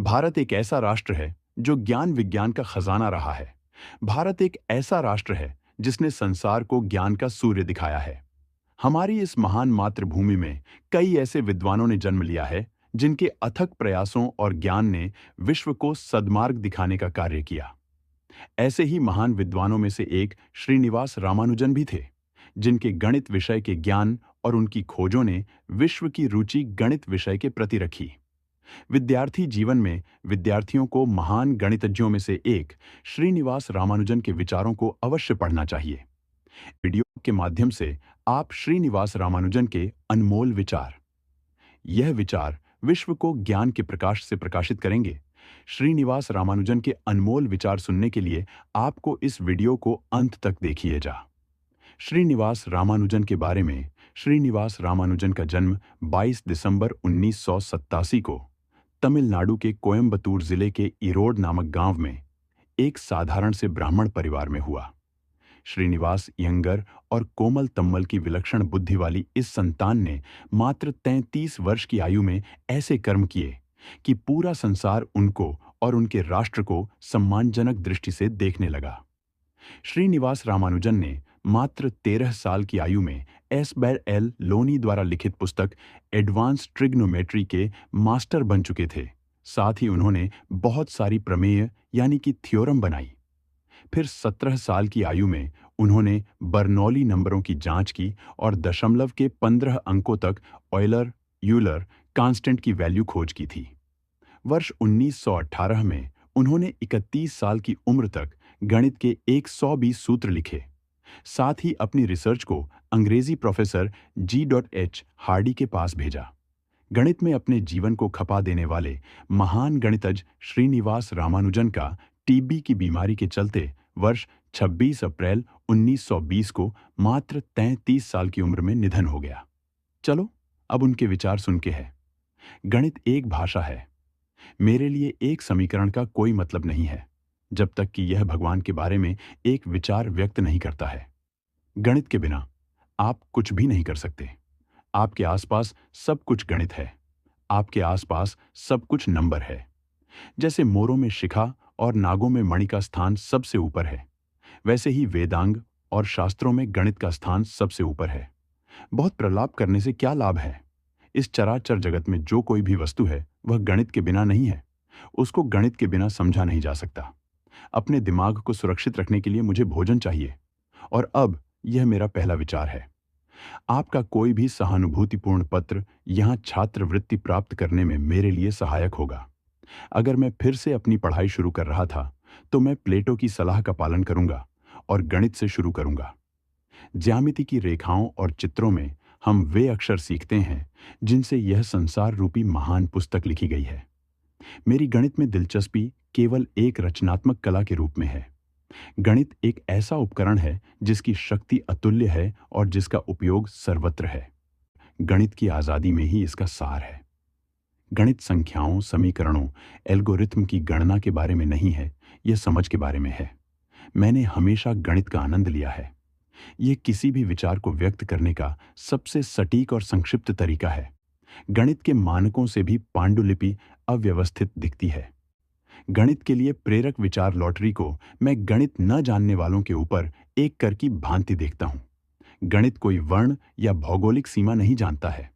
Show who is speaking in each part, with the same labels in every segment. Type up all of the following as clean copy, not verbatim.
Speaker 1: भारत एक ऐसा राष्ट्र है जो ज्ञान विज्ञान का खजाना रहा है। भारत एक ऐसा राष्ट्र है जिसने संसार को ज्ञान का सूर्य दिखाया है। हमारी इस महान मातृभूमि में कई ऐसे विद्वानों ने जन्म लिया है जिनके अथक प्रयासों और ज्ञान ने विश्व को सद्मार्ग दिखाने का कार्य किया। ऐसे ही महान विद्वानों में से एक श्रीनिवास रामानुजन भी थे, जिनके गणित विषय के ज्ञान और उनकी खोजों ने विश्व की रुचि गणित विषय के प्रति रखी। विद्यार्थी जीवन में विद्यार्थियों को महान गणितज्ञों में से एक श्रीनिवास रामानुजन के विचारों को अवश्य पढ़ना चाहिए। वीडियो के माध्यम से आप श्रीनिवास रामानुजन के अनमोल विचार, यह विचार विश्व को ज्ञान के प्रकाश से प्रकाशित करेंगे। श्रीनिवास रामानुजन के अनमोल विचार सुनने के लिए आपको इस वीडियो को अंत तक देखिए जा। श्रीनिवास रामानुजन के बारे में। श्रीनिवास रामानुजन का जन्म 22 दिसंबर 1987 को तमिलनाडु के कोयम्बतूर जिले के इरोड नामक गांव में एक साधारण से ब्राह्मण परिवार में हुआ। श्रीनिवास यंगर और कोमल तम्मल की विलक्षण बुद्धि वाली इस संतान ने मात्र 33 वर्ष की आयु में ऐसे कर्म किए कि पूरा संसार उनको और उनके राष्ट्र को सम्मानजनक दृष्टि से देखने लगा। श्रीनिवास रामानुजन ने मात्र 13 साल की आयु में एस.एल. लोनी द्वारा लिखित पुस्तक एडवांस ट्रिग्नोमेट्री के मास्टर बन चुके थे। साथ ही उन्होंने बहुत सारी प्रमेय यानी कि थ्योरम बनाई। फिर 17 साल की आयु में उन्होंने बर्नौली नंबरों की जांच की और दशमलव के 15 अंकों तक ऑयलर यूलर कांस्टेंट की वैल्यू खोज की थी। वर्ष 1918 में उन्होंने 31 साल की उम्र तक गणित के 120 सूत्र लिखे। साथ ही अपनी रिसर्च को अंग्रेजी प्रोफेसर G.H. हार्डी के पास भेजा। गणित में अपने जीवन को खपा देने वाले महान गणितज्ञ श्रीनिवास रामानुजन का टीबी की बीमारी के चलते वर्ष 26 अप्रैल 1920 को मात्र 33 साल की उम्र में निधन हो गया। चलो अब उनके विचार सुन के है। गणित एक भाषा है। मेरे लिए एक समीकरण का कोई मतलब नहीं है जब तक कि यह भगवान के बारे में एक विचार व्यक्त नहीं करता है। गणित के बिना आप कुछ भी नहीं कर सकते। आपके आसपास सब कुछ गणित है। आपके आसपास सब कुछ नंबर है। जैसे मोरों में शिखा और नागों में मणि का स्थान सबसे ऊपर है, वैसे ही वेदांग और शास्त्रों में गणित का स्थान सबसे ऊपर है। बहुत प्रलाप करने से क्या लाभ है? इस चराचर जगत में जो कोई भी वस्तु है वह गणित के बिना नहीं है। उसको गणित के बिना समझा नहीं जा सकता। अपने दिमाग को सुरक्षित रखने के लिए मुझे भोजन चाहिए। और अब यह मेरा पहला विचार है। आपका कोई भी सहानुभूतिपूर्ण पत्र यहाँ छात्रवृत्ति प्राप्त करने में मेरे लिए सहायक होगा। अगर मैं फिर से अपनी पढ़ाई शुरू कर रहा था तो मैं प्लेटो की सलाह का पालन करूंगा और गणित से शुरू करूंगा। ज्यामिति की रेखाओं और चित्रों में हम वे अक्षर सीखते हैं जिनसे यह संसार रूपी महान पुस्तक लिखी गई है। मेरी गणित में दिलचस्पी केवल एक रचनात्मक कला के रूप में है। गणित एक ऐसा उपकरण है जिसकी शक्ति अतुल्य है और जिसका उपयोग सर्वत्र है। गणित की आजादी में ही इसका सार है। गणित संख्याओं, समीकरणों, एल्गोरिथम की गणना के बारे में नहीं है, यह समझ के बारे में है। मैंने हमेशा गणित का आनंद लिया है। यह किसी भी विचार को व्यक्त करने का सबसे सटीक और संक्षिप्त तरीका है। गणित के मानकों से भी पांडुलिपि अव्यवस्थित दिखती है। गणित के लिए प्रेरक विचार लॉटरी को मैं गणित न जानने वालों के ऊपर एक कर की भांति देखता हूं। गणित कोई वर्ण या भौगोलिक सीमा नहीं जानता है।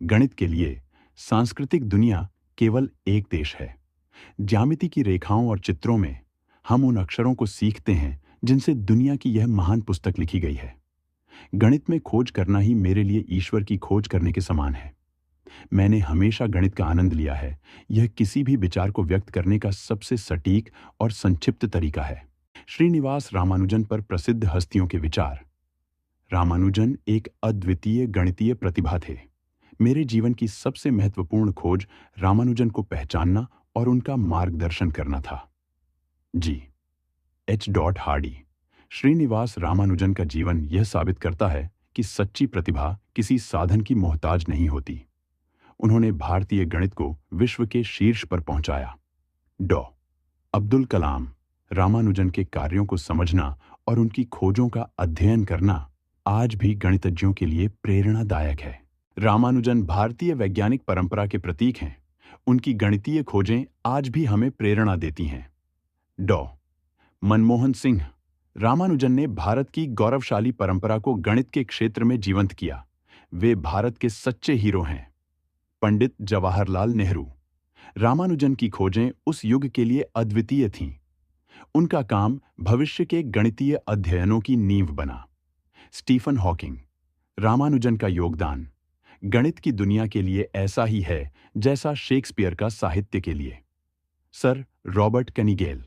Speaker 1: गणित के लिए सांस्कृतिक दुनिया केवल एक देश है। ज्यामिति की रेखाओं और चित्रों में हम उन अक्षरों को सीखते हैं जिनसे दुनिया की यह महान पुस्तक लिखी गई है। गणित में खोज करना ही मेरे लिए ईश्वर की खोज करने के समान है। मैंने हमेशा गणित का आनंद लिया है। यह किसी भी विचार को व्यक्त करने का सबसे सटीक और संक्षिप्त तरीका है। श्रीनिवास रामानुजन पर प्रसिद्ध हस्तियों के विचार। रामानुजन एक अद्वितीय गणितीय प्रतिभा थे। मेरे जीवन की सबसे महत्वपूर्ण खोज रामानुजन को पहचानना और उनका मार्गदर्शन करना था। H. हार्डी। श्रीनिवास रामानुजन का जीवन यह साबित करता है कि सच्ची प्रतिभा किसी साधन की मोहताज नहीं होती। उन्होंने भारतीय गणित को विश्व के शीर्ष पर पहुंचाया। अब्दुल कलाम। रामानुजन के कार्यों को समझना और उनकी खोजों का अध्ययन करना आज भी गणितज्ञों के लिए प्रेरणादायक है। रामानुजन भारतीय वैज्ञानिक परंपरा के प्रतीक हैं। उनकी गणितीय खोजें आज भी हमें प्रेरणा देती हैं। डॉ. मनमोहन सिंह। रामानुजन ने भारत की गौरवशाली परंपरा को गणित के क्षेत्र में जीवंत किया। वे भारत के सच्चे हीरो हैं। पंडित जवाहरलाल नेहरू। रामानुजन की खोजें उस युग के लिए अद्वितीय थीं। उनका काम भविष्य के गणितीय अध्ययनों की नींव बना। Stephen Hawking. रामानुजन का योगदान गणित की दुनिया के लिए ऐसा ही है जैसा शेक्सपियर का साहित्य के लिए। Sir Robert कनिगेल।